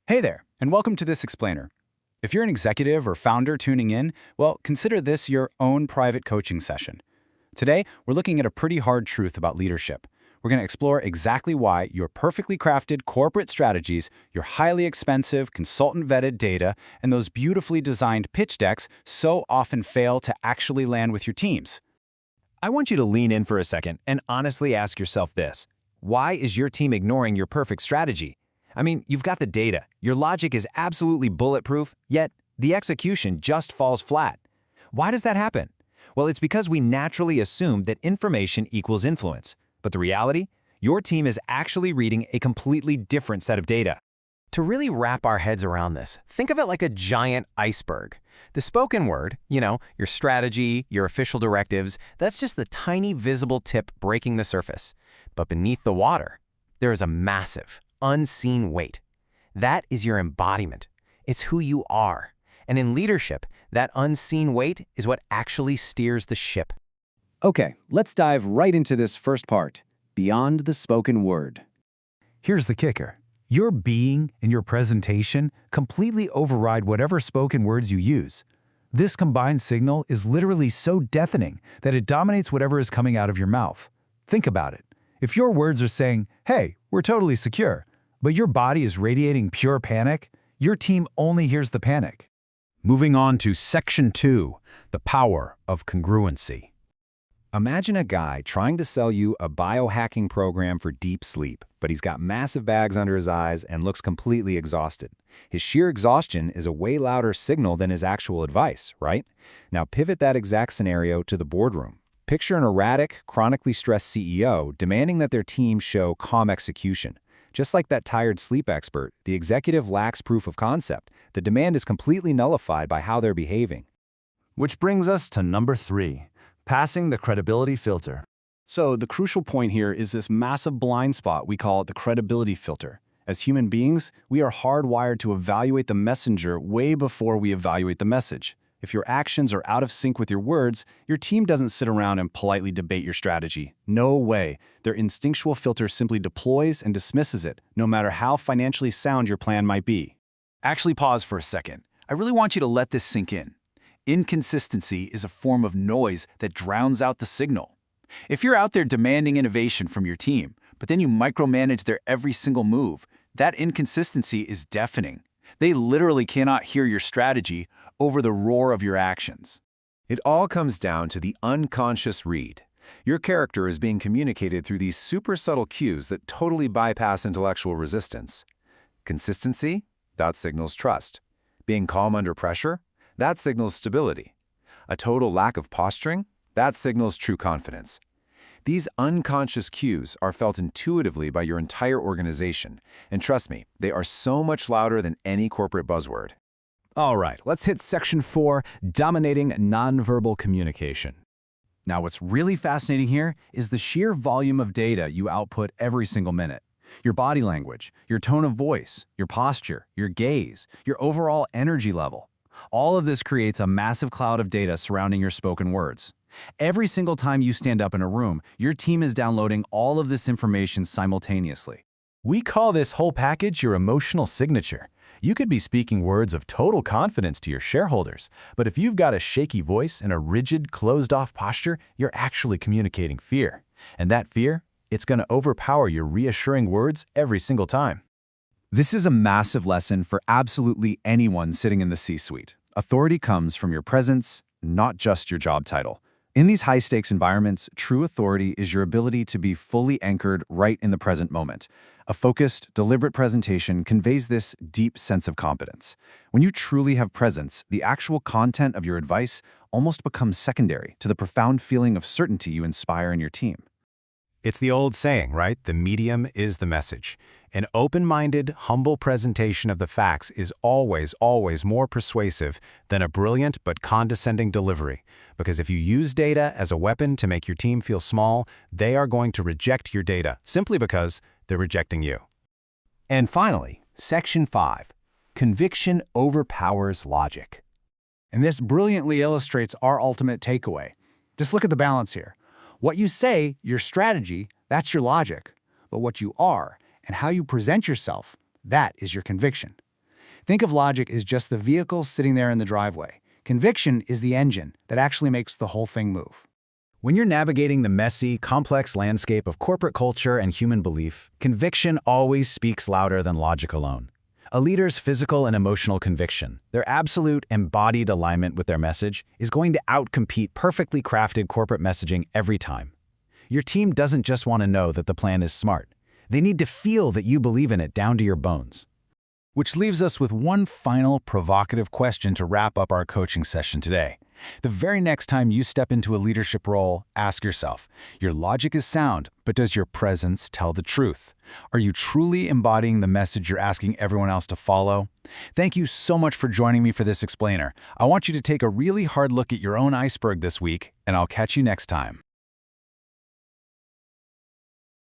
Hey there, and welcome to This Explainer. If you're an executive or founder tuning in, well, consider this your own private coaching session. Today, we're looking at a pretty hard truth about leadership. We're going to explore exactly why your perfectly crafted corporate strategies, your highly expensive consultant-vetted data, and those beautifully designed pitch decks so often fail to actually land with your teams. I want you to lean in for a second and honestly ask yourself this. Why is your team ignoring your perfect strategy? I mean, you've got the data, your logic is absolutely bulletproof, yet the execution just falls flat. Why does that happen? Well, it's because we naturally assume that information equals influence. But the reality? Your team is actually reading a completely different set of data. To really wrap our heads around this, think of it like a giant iceberg. The spoken word, your strategy, your official directives, that's just the tiny visible tip breaking the surface. But beneath the water, there is a massive, unseen weight. That is your embodiment. It's who you are. And in leadership, that unseen weight is what actually steers the ship. Okay, let's dive right into this first part, beyond the spoken word. Here's the kicker. Your being and your presentation completely override whatever spoken words you use. This combined signal is literally so deafening that it dominates whatever is coming out of your mouth. Think about it. If your words are saying, "Hey, we're totally secure," but your body is radiating pure panic, your team only hears the panic. Moving on to Section 2, the power of congruency. Imagine a guy trying to sell you a biohacking program for deep sleep, but he's got massive bags under his eyes and looks completely exhausted. His sheer exhaustion is a way louder signal than his actual advice, right? Now pivot that exact scenario to the boardroom. Picture an erratic, chronically stressed CEO demanding that their team show calm execution. Just like that tired sleep expert, the executive lacks proof of concept. The demand is completely nullified by how they're behaving. Which brings us to number 3. Passing the credibility filter. So the crucial point here is this massive blind spot we call the credibility filter. As human beings, we are hardwired to evaluate the messenger way before we evaluate the message. If your actions are out of sync with your words, your team doesn't sit around and politely debate your strategy. No way. Their instinctual filter simply deploys and dismisses it, no matter how financially sound your plan might be. Actually, pause for a second. I really want you to let this sink in. Inconsistency is a form of noise that drowns out the signal. If you're out there demanding innovation from your team, but then you micromanage their every single move, that inconsistency is deafening. They literally cannot hear your strategy over the roar of your actions. It all comes down to the unconscious read. Your character is being communicated through these super subtle cues that totally bypass intellectual resistance. Consistency? That signals trust. Being calm under pressure? That signals stability. A total lack of posturing? That signals true confidence. These unconscious cues are felt intuitively by your entire organization, and trust me, they are so much louder than any corporate buzzword. All right, let's hit Section 4, dominating nonverbal communication. Now, what's really fascinating here is the sheer volume of data you output every single minute. Your body language, your tone of voice, your posture, your gaze, your overall energy level. All of this creates a massive cloud of data surrounding your spoken words. Every single time you stand up in a room, your team is downloading all of this information simultaneously. We call this whole package your emotional signature. You could be speaking words of total confidence to your shareholders, but if you've got a shaky voice and a rigid, closed-off posture, you're actually communicating fear. And that fear, it's going to overpower your reassuring words every single time. This is a massive lesson for absolutely anyone sitting in the C-suite. Authority comes from your presence, not just your job title. In these high-stakes environments, true authority is your ability to be fully anchored right in the present moment. A focused, deliberate presentation conveys this deep sense of competence. When you truly have presence, the actual content of your advice almost becomes secondary to the profound feeling of certainty you inspire in your team. It's the old saying, right? The medium is the message. An open-minded, humble presentation of the facts is always more persuasive than a brilliant but condescending delivery. Because if you use data as a weapon to make your team feel small, they are going to reject your data simply because they're rejecting you. And finally, Section 5, conviction overpowers logic. And this brilliantly illustrates our ultimate takeaway. Just look at the balance here. What you say, your strategy, that's your logic. But what you are and how you present yourself, that is your conviction. Think of logic as just the vehicle sitting there in the driveway. Conviction is the engine that actually makes the whole thing move. When you're navigating the messy, complex landscape of corporate culture and human belief, conviction always speaks louder than logic alone. A leader's physical and emotional conviction, their absolute embodied alignment with their message, is going to outcompete perfectly crafted corporate messaging every time. Your team doesn't just want to know that the plan is smart. They need to feel that you believe in it down to your bones. Which leaves us with one final provocative question to wrap up our coaching session today. The very next time you step into a leadership role, ask yourself, your logic is sound, but does your presence tell the truth? Are you truly embodying the message you're asking everyone else to follow? Thank you so much for joining me for this explainer. I want you to take a really hard look at your own iceberg this week, and I'll catch you next time.